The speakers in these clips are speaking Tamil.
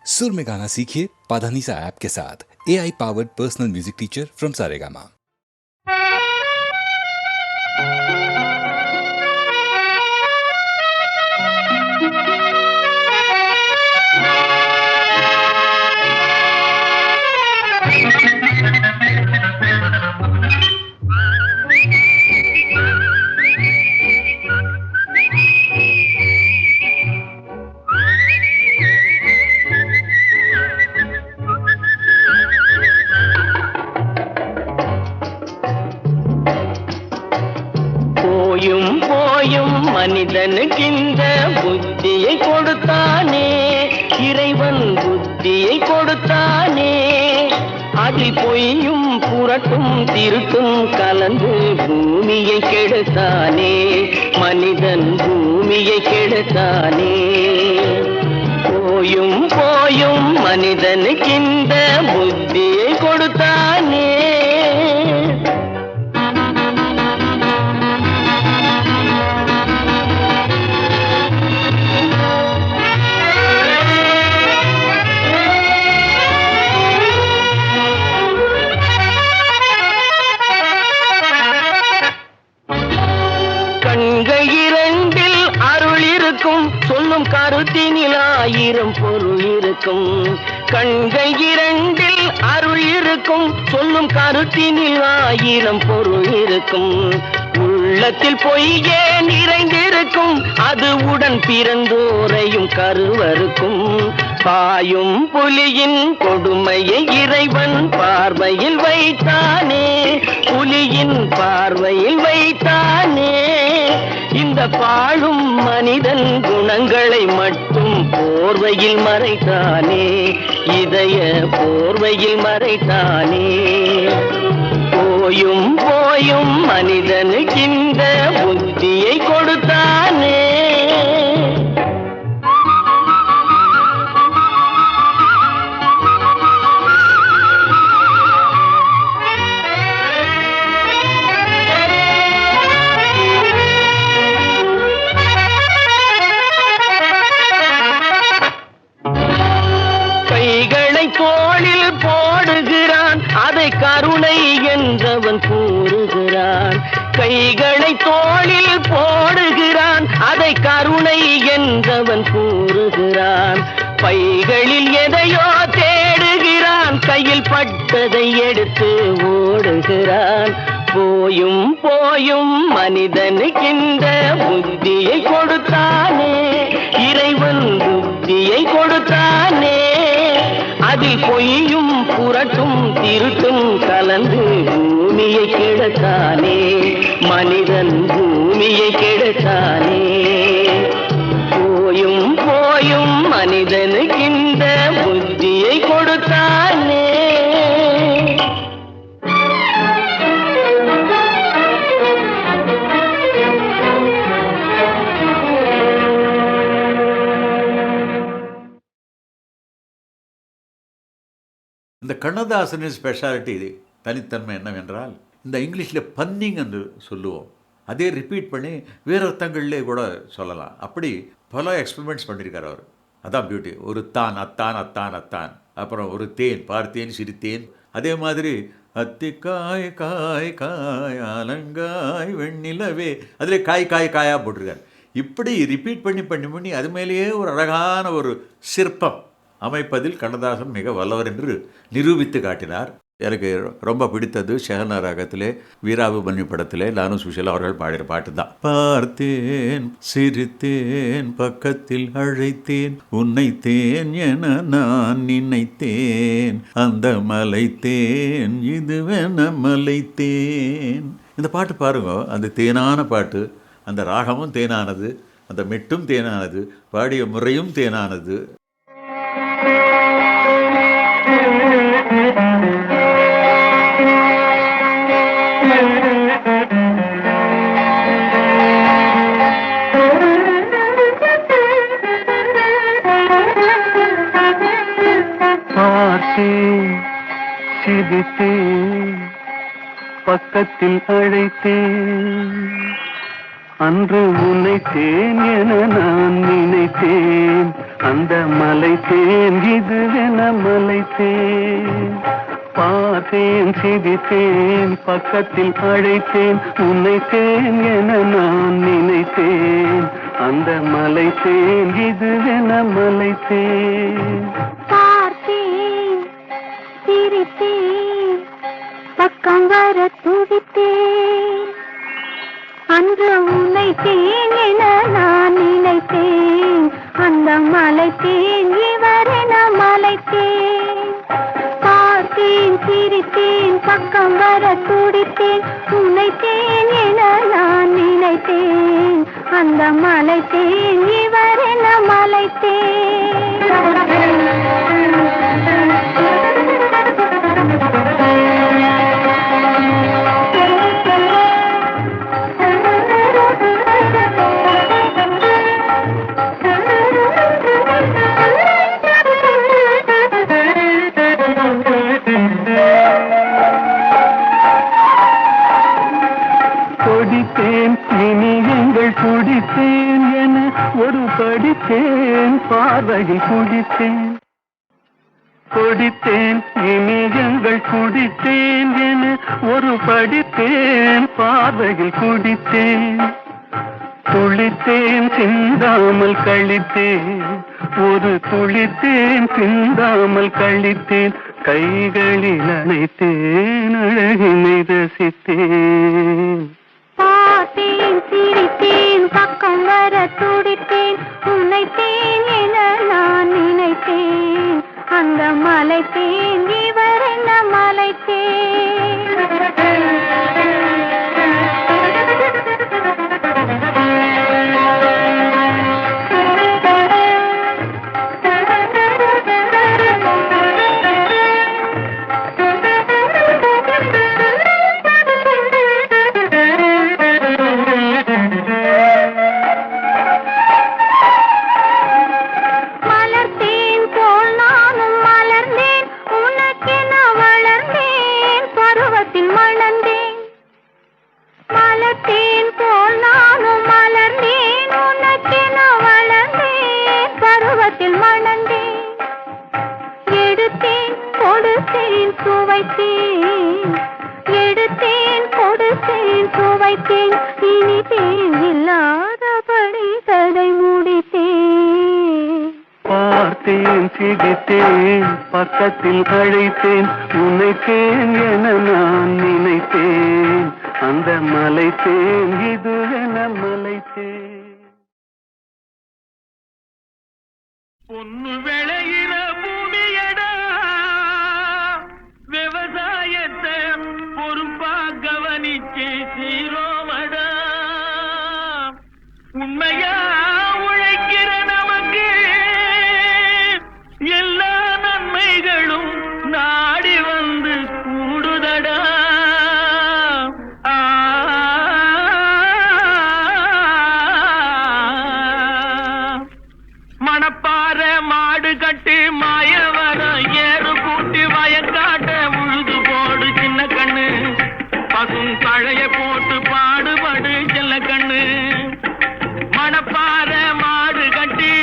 सुर में गाना सीखिए पाधानीसा ऐप के साथ। AI powered personal music teacher from Saregama. மனிதனுக்கிந்த புத்தியை கொடுத்தானே, இறைவன் புத்தியை கொடுத்தானே. அதில் பொய்யும் புரட்டும் திருட்டும் கலந்து பூமியை கெடுத்தானே, மனிதன் பூமியை கெடுத்தானே. போயும் போயும் மனிதனுக்கிந்த புத்தியை கொடுத்தானே. சொல்லும் கருத்தினில் ஆயிரம் பொருள் இருக்கும். கண்கள் இரண்டில் அருள் இருக்கும். சொல்லும் கருத்தினில் ஆயிரம் பொருள் இருக்கும். உள்ளத்தில் பொய்யே நிறைந்திருக்கும். அது உடன் பிறந்தோரையும் கருவருக்கும். பாயும் புலியின் கொடுமையை இறைவன் பார்வையில் வைத்தானே, புலியின் பார்வையில் வைத்தானே. இந்த பாழும் மனிதன் குணங்களை மட்டும் போர்வையில் மறைத்தானே, இதய போர்வையில் மறைத்தானே. போயும் போயும் மனிதனுக்கிந்த புத்தியை கொடுத்தானே. தோளில் போடுகிறான், அதை கருணை என்றவன் கூறுகிறான். கைகளை தோளில் போடுகிறான், அதை கருணை என்றவன் கூறுகிறான். பைகளில் எதையோ தேடுகிறான், கையில் பட்டதை எடுத்து ஓடுகிறான். போயும் போயும் மனிதனுக்கின்ற புத்தியை கொடுத்தானே, இறைவன் புத்தியை கொடுத்தானே. அதில் பொய்யும் புரட்டும் திருட்டும் கலந்து பூமியை கெடுத்தானே, மனிதன் பூமியை கெடுத்தானே. போயும் போயும் மனிதனுக்கின்ற புத்தியை கொடுத்தானே. இந்த கண்ணதாசனின் ஸ்பெஷாலிட்டி தனித்தன்மை என்னவென்றால், இந்த இங்கிலீஷில் பன்னிங் என்று சொல்லுவோம், அதே ரிப்பீட் பண்ணி வேறு அர்த்தங்கள்லே கூட சொல்லலாம். அப்படி பல எக்ஸ்பெரிமெண்ட்ஸ் பண்ணியிருக்கார் அவர். அதான் பியூட்டி. ஒரு தான், அத்தான் அத்தான் அத்தான், அப்புறம் ஒரு தேன், பார்த்தேன் சிரித்தேன். அதே மாதிரி அத்திக்காய் காய் காய் அலங்காய் வெண்ணிலவே, அதில் காய் காய் காயாக போட்டிருக்கார். இப்படி ரிப்பீட் பண்ணி பண்ணி பண்ணி அது மேலேயே ஒரு அழகான ஒரு சிற்பம் அமைப்பதில் கண்ணதாசன் மிக வல்லவர் என்று நிரூபித்து காட்டினார். எனக்கு ரொம்ப பிடித்தது ஷெஹனா ராகத்திலே வீராபுமன்யு படத்திலே நானும் சுஷீலா அவர்கள் பாடிற பாட்டு தான். பார்த்தேன் சிரித்தேன் பக்கத்தில் அழைத்தேன் உன்னை தேன் என நான் நினைத்தேன் அந்த மலைத்தேன் இதுவென மலைத்தேன். இந்த பாட்டு பாருங்க, அந்த தேனான பாட்டு, அந்த ராகமும் தேனானது, அந்த மெட்டும் தேனானது, பாடிய முறையும் தேனானது. பார்த்தேன் சிரித்தேன் பக்கத்தில் அழைத்தேன் அன்று உன்னைத்தேன் என நான் நினைத்தேன், அந்த மலைத்தேன் இதுவென மலைத்தேன். பார்த்தேன் சிரித்தேன் பக்கத்தில் அழைத்தேன், உன்னைத்தேன் என நான் நினைத்தேன், அந்த மலைத்தேன் இதுவென மலைத்தேன். பார்த்தேன் சிரித்தேன் பக்கம் வர துடித்தேன், அன்று உன்னைத்தேன் என நான் நினைத்தேன், அந்த மலைத்தேன் இவரென மலைத்தேன். பார்த்தேன் சிரித்தேன் பக்கம் வர துடித்தேன், உன்னைத்தேன் என நான் நினைத்தேன், அந்த மலைத்தேன் இவரென மலைத்தேன். கொடித்தேன் இனி எங்கள் குடித்தேன் என ஒரு படித்தேன் பார்வையில் குடித்தேன். கொடித்தேன் இனி எங்கள் குடித்தேன் என ஒரு படித்தேன் பார்வையில் குடித்தேன். துளித்தேன் சிந்தாமல் கழித்தேன், ஒரு துளித்தேன் சிந்தாமல் கழித்தேன், கைகளில் அணைத்தேன் அழகினை ரசித்தேன். பார்த்தேன் சிரித்தேன் பக்கம் வர துடித்தேன், உன்னைத்தேன் என நான் நினைத்தேன், அந்த மலைத்தேன் இவரென மலைத்தேன். மலர்த்தேன் போல் நானும் மலர்ந்தேன், உனக்கென வளர்ந்தேன் பருவத்தில் மணந்தேன். மலர்த்தேன் போல் நானும் மலர்ந்தேன், உனக்கென வளர்ந்தேன் பருவத்தில் மணந்தேன். எடுத்தேன் கொடுத்தேன் சுவைத்தேன், எடுத்தேன் கொடுத்தேன் சுவைத்தேன், இனித்தேன் இல்லாதபடி கதை முடித்தேன். பார்த்தேன் சிரித்தேன் பக்கத்தில் அழைத்தேன், உன்னைத்தேன் என நான் நினைத்தேன், அந்த மலைத்தேன் இதுவென மலைத்தேன். பொண்ணு விளையிற பூமியடா, விவசாயத்தை பொறுப்பா கவனிச்சு சீரோமடா. உண்மையா உழைக்கிற நமக்கு எல்லா நன்மைகளும் நாடி வந்து கூடுதடா. மணப்பாற மாடு கட்டி மாயவரம் ஏறு கூட்டி வயக்காட்ட உழுது போடு சின்ன கண்ணு, பசும் தழைய போட்டு பாடுபடு செல்ல கண்ணு. மணப்பாற மாடு கட்டி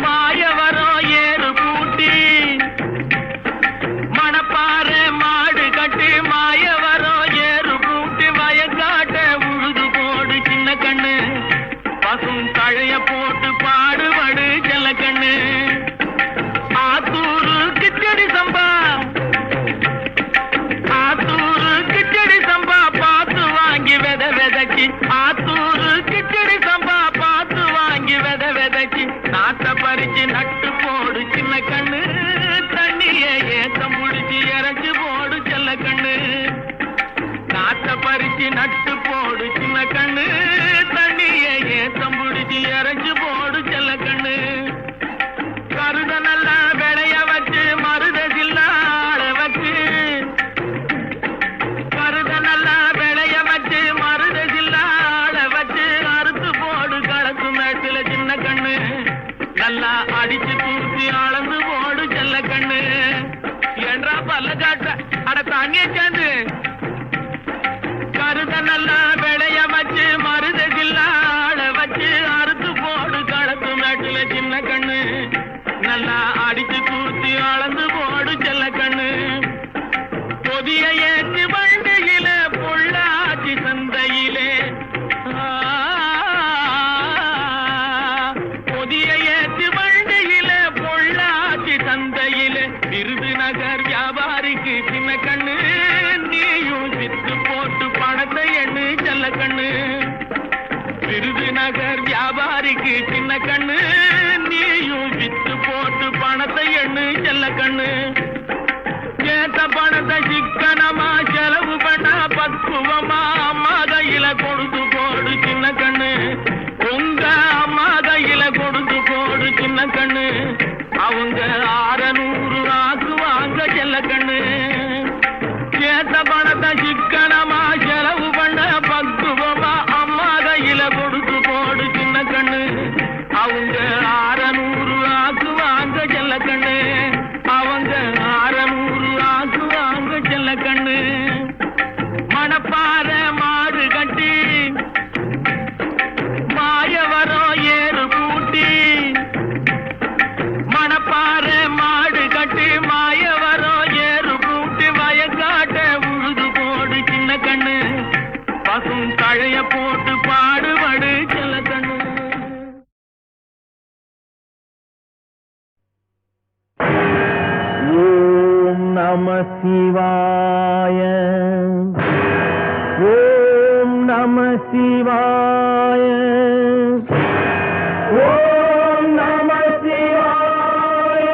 மாயவரம் ஏறு கூட்டி, மணப்பாற மாடு கட்டி மாயவரம் ஏறு கூட்டி வயக்காட்ட உழுது போடு சின்ன கண்ணு, பசும் தழைய போட்டு பாடுபடு செல்ல கண்ணு. ஆத்தூரு கிச்சடி சம்பா, ஆத்தூரு கிச்சடி சம்பா பார்த்து வாங்கி வித விதைச்சி, ஆத்தூரு கிச்சடி சம்பா பார்த்து வாங்கி வித விதைச்சி, நாட்டை பறிச்சு நட்டு போடு சின்ன கண்ணு, தண்ணிய ஏத்தம் புடிச்சு இறச்சி போடு செல்ல கண்ணு. நாட்டை பறிச்சு நட்டு போடு சின்ன கண்ணு, தண்ணிய ஏத்தம் புடிச்சு இறச்சி போடு செல்ல கண்ணு. கருத நல்லா விளைய வச்சு மருத சில்லாட வச்சு, கருத நல்லா விளைய வச்சு மருத சில்லாட வச்சு, அறுத்து போடு களத்து மேட்டில சின்ன கண்ணு, நல்லா அடிச்சு தூக்கி அளந்து போடு செல்ல கண்ணு. என்றா பல்ல காட்ட அட தண்ணிய சேர்ந்து கருத நல்லா விளைய நல்லா அடிச்சு தூத்தி அளந்து போடு செல்ல கண்ணு பொதிய ஏற்றி வண்டியில பொள்ளாச்சி சந்தையிலே பொதிய ஏற்றி வண்டியில பொள்ளாச்சி சந்தையிலே விருதுநகர் வியாபாரிக்கு சின்ன கண்ணு நீயும் வித்து போட்டு பணத்தை எண்ணு செல்ல கண்ணு விருதுநகர் வியாபாரிக்கு சின்ன கண்ணு நீயும் வித்து போட்டு பணத்தை எண்ணு செல்ல கண்ணு ஏத்த பணத்தை சிக்கனமா செலவு பண்ண பக்குவமா அம்மா கையில கொடுத்து போடு சின்ன கண்ணு உங்க அம்மா கையில கொடுத்து போடு சின்ன கண்ணு அவங்க 600 ஆக்குவாங்க செல்ல கண்ணு ஏத்த பணத்தை சிக்கனமா செலவு பண்ண பக்குவமா அம்மா கையில கொடுத்து போடு சின்ன கண்ணு அவங்க 600 ஆக்குவாங்க செல்ல கண்ணு அவங்க 600 ஆக்குவாங்க செல்ல கண்ணு மணப்பாற மாடு கட்டி மாயவரம் ஏறு பூட்டி மணப்பாற மாடு கட்டி மாயவரம் ஏறு பூட்டி வயக்காட்ட உழுது போடு சின்ன கண்ணு பசும் தழைய போட்டு பாடுபடு செல்ல கண்ணு ஓம் நம சிவாய ஓம் நம சிவாய ஓம் நம சிவாய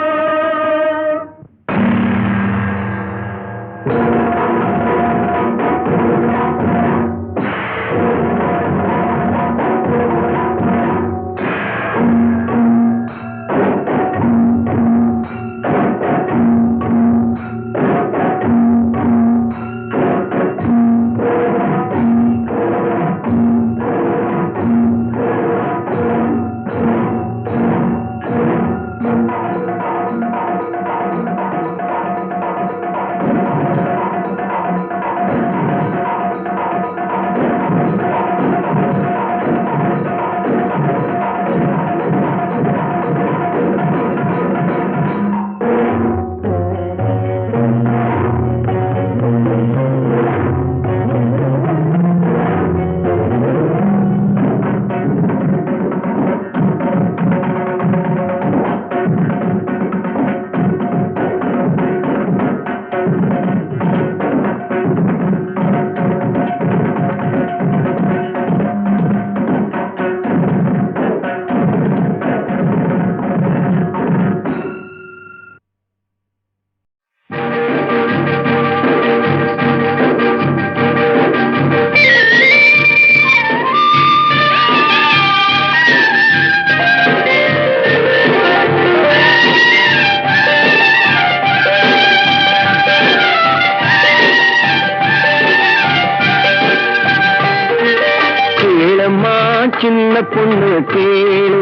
சின்ன பொண்ணு கேளு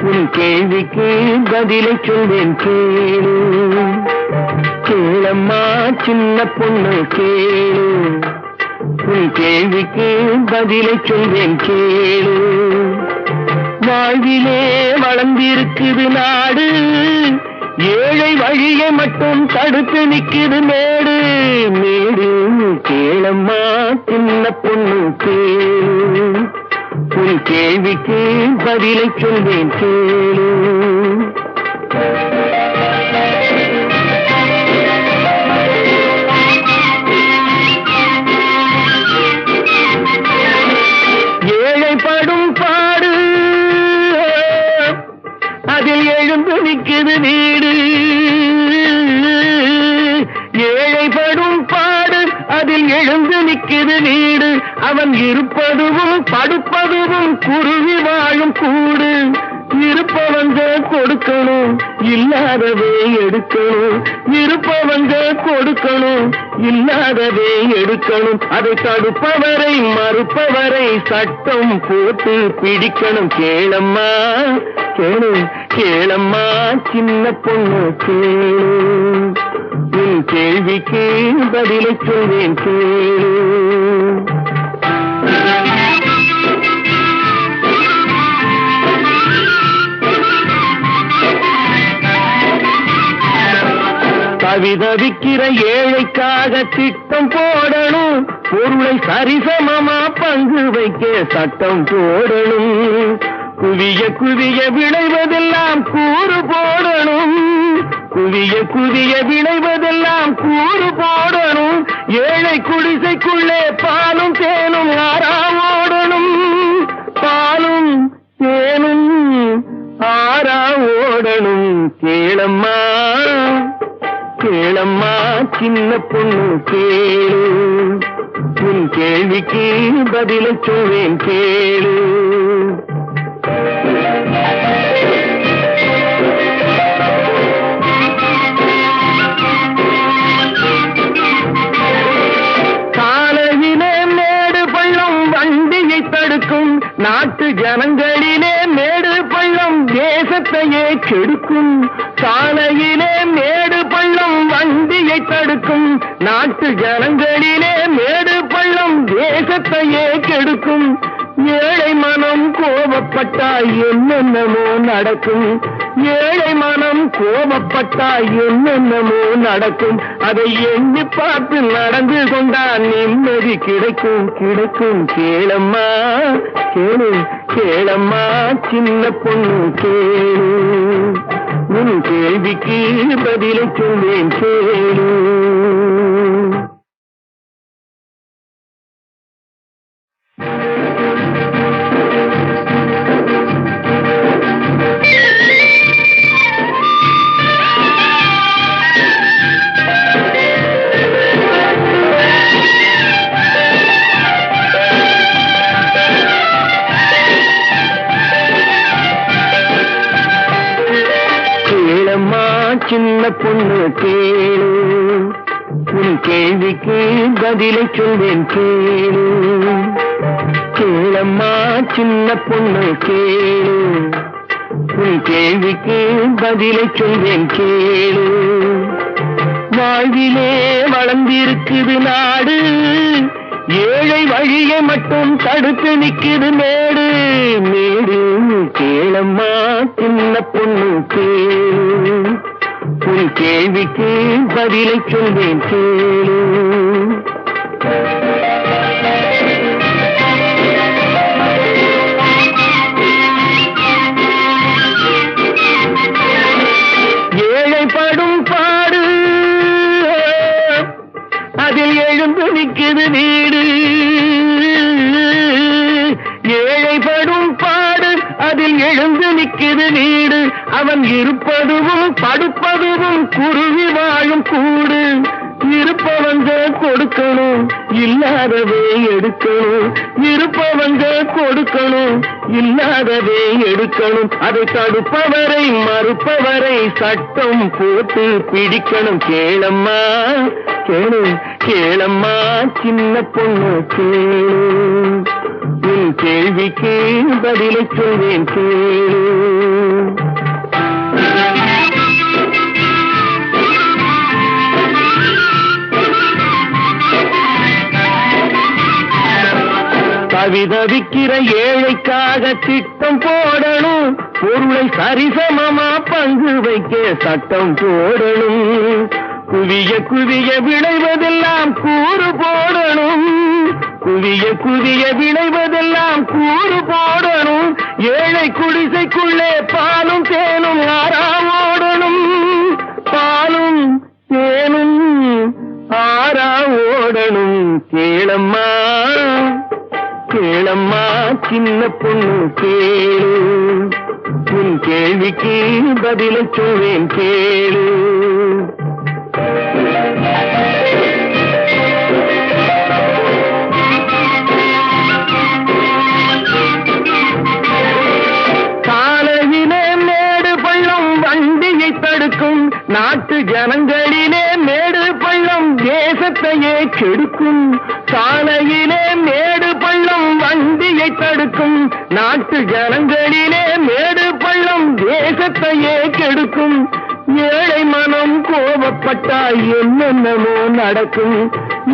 உன் கேள்விக்கு பதிலை சொல்வேன் கேளு கேளம்மா சின்ன பொண்ணு கேளு உன் கேள்விக்கு பதிலை சொல்வேன் கேளு வாழ்விலே வளர்ந்திருக்குது நாடு ஏழை வழியை மட்டும் தடுத்து நிக்குது மேடு மேடு கேளம்மா சின்ன பொண்ணு கேளு உன் கேள்விக்கு பதிலை சொல்வேன் கேளு ஏழைப்படும் பாடு அதில் எழுந்து நிற்குது வீடு ஏழைப்படும் பாடு அதில் எழுந்து நிற்குது வீடு அவன் இருப்பதுவும் படுப்பதுவும் குருவி வாழும் கூடு இருப்பவங்க கொடுக்கணும் இல்லாதவே எடுக்கணும் இருப்பவங்க கொடுக்கணும் இல்லாதவே எடுக்கணும் அதை தடுப்பவரை மறுப்பவரை சட்டம் போட்டு பிடிக்கணும் கேளம்மா கேளு கேளம்மா சின்ன பொண்ணு கேளு உன் கேள்விக்கு பதிலை சொல்வேன் கேளு தவிதவிக்கிற ஏழைக்காக திட்டம் போடணும், பொருளை சரிசமமா பங்கு வைக்க சட்டம் போடணும். குவிய குவிய விளைவதெல்லாம் கூறு போடணும், குவிய குவிய விளைவதெல்லாம் கூறு போடணும். ஏழை குடிசைக்குள்ளே பாலும் தேனும் ஆறா ஓடணும், பாலும் தேனும் ஆறா ஓடணும். கேளம்மா கேளம்மா சின்ன பொண்ணு கேளு, உன் கேள்விக்கு பதில சொல்வேன் கேளு. காலையிலே மேடு பள்ளம் வண்டியை தடுக்கும், நாட்டு ஜனங்களிலே மேடு பள்ளம் தேசத்தையே கெடுக்கும். சாலையிலே மேடு பள்ளம் வண்டியை தடுக்கும், நாட்டு ஜனங்களிலே மேடு பள்ளம் தேசத்தையே கெடுக்கும். ஏழை மனம் கோபப்பட்டால் என்னென்னமோ நடக்கும், ஏழை மனம் கோபப்பட்டால் என்னென்னமோ நடக்கும். அதை எண்ணி பார்த்து நடந்து கொண்டால் நிம்மதி கிடைக்கும் கிடைக்கும். கேளம்மா கேளு கேளம்மா சின்ன பொண்ணு கேளு, உன் கேள்விக்கு பதிலை சொல்வேன் கேளு. சின்ன பொண்ணு கேளு, உன் கேள்விக்கு பதிலை சொல்வேன் கேளு. கேளம்மா சின்ன பொண்ணு கேளு, உன் கேள்விக்கு பதிலை சொல்வேன் கேளு. வாழ்விலே வளர்ந்திருக்குது நாடு, ஏழை வழியை மட்டும் தடுத்து நிக்குது மேடு மேடு. கேளம்மா சின்ன பொண்ணு கேளு, உன் கேள்விக்கு பதிலை சொல்வேன் கேளு. ஏழை படும் பாடு அதில் எழுந்து நிற்குது வீடு, ஏழை படும் பாடு அதில் எழுந்து நிற்குது வீடு. அவன் இருப்பதுவும் படுப்பதுவும் குருவி வாழும் கூடு. இருப்பவங்க கொடுக்கணும், இல்லாதவே எடுக்கணும், இருப்பவங்க கொடுக்கணும், இல்லாதவே எடுக்கணும். அதை தடுப்பவரை மறுப்பவரை சட்டம் போட்டு பிடிக்கணும். கேளம்மா கேளு கேளம்மா சின்ன பொண்ணு கேளு, உன் கேள்விக்கு பதிலை சொல்வேன் கேளு. தவிதவிக்கிற ஏழைக்காக திட்டம் போடணும், பொருளை சரிசமமா பங்கு வைக்க சட்டம் போடணும். குவிய குவிய விளைவதெல்லாம் கூறு போடணும், குவிய குவிய விளைவதெல்லாம் கூறு போடணும். ஏழை குடிசைக்குள்ளே பாலும் தேனும் ஆறா ஓடணும், பாலும் தேனும் ஆறா ஓடணும். கேளம்மா கேளம்மா சின்ன பொண்ணு கேளு, உன் கேள்விக்கு பதிலை சொல்வேன் கேளு. காலையிலே மேடு பள்ளம் வண்டியை தடுக்கும், நாட்டு ஜனங்களிலே மேடு பள்ளம் தேசத்தையே கெடுக்கும். சாலையிலே மேடு பள்ளம் வண்டியை தடுக்கும், நாட்டு ஜனங்களிலே மேடு பள்ளம் தேசத்தையே கெடுக்கும். ஏழை மனம் கோபப்பட்டா என்னென்னமோ நடக்கும்.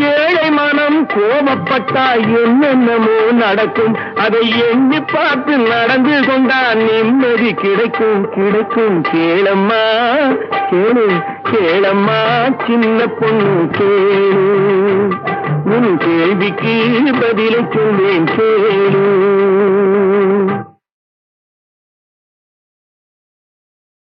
ஏழை மனம் கோபப்பட்டா என்னென்னமோ நடக்கும். அதை எண்ணி பார்த்து நடந்து கொண்டா நிம்மதி கிடைக்கும் கிடைக்கும். கேளம்மா கேளு கேளம்மா சின்ன பொண்ணு கேளு, உன் கேள்விக்கு பதிலை சொல்வேன் கேளு.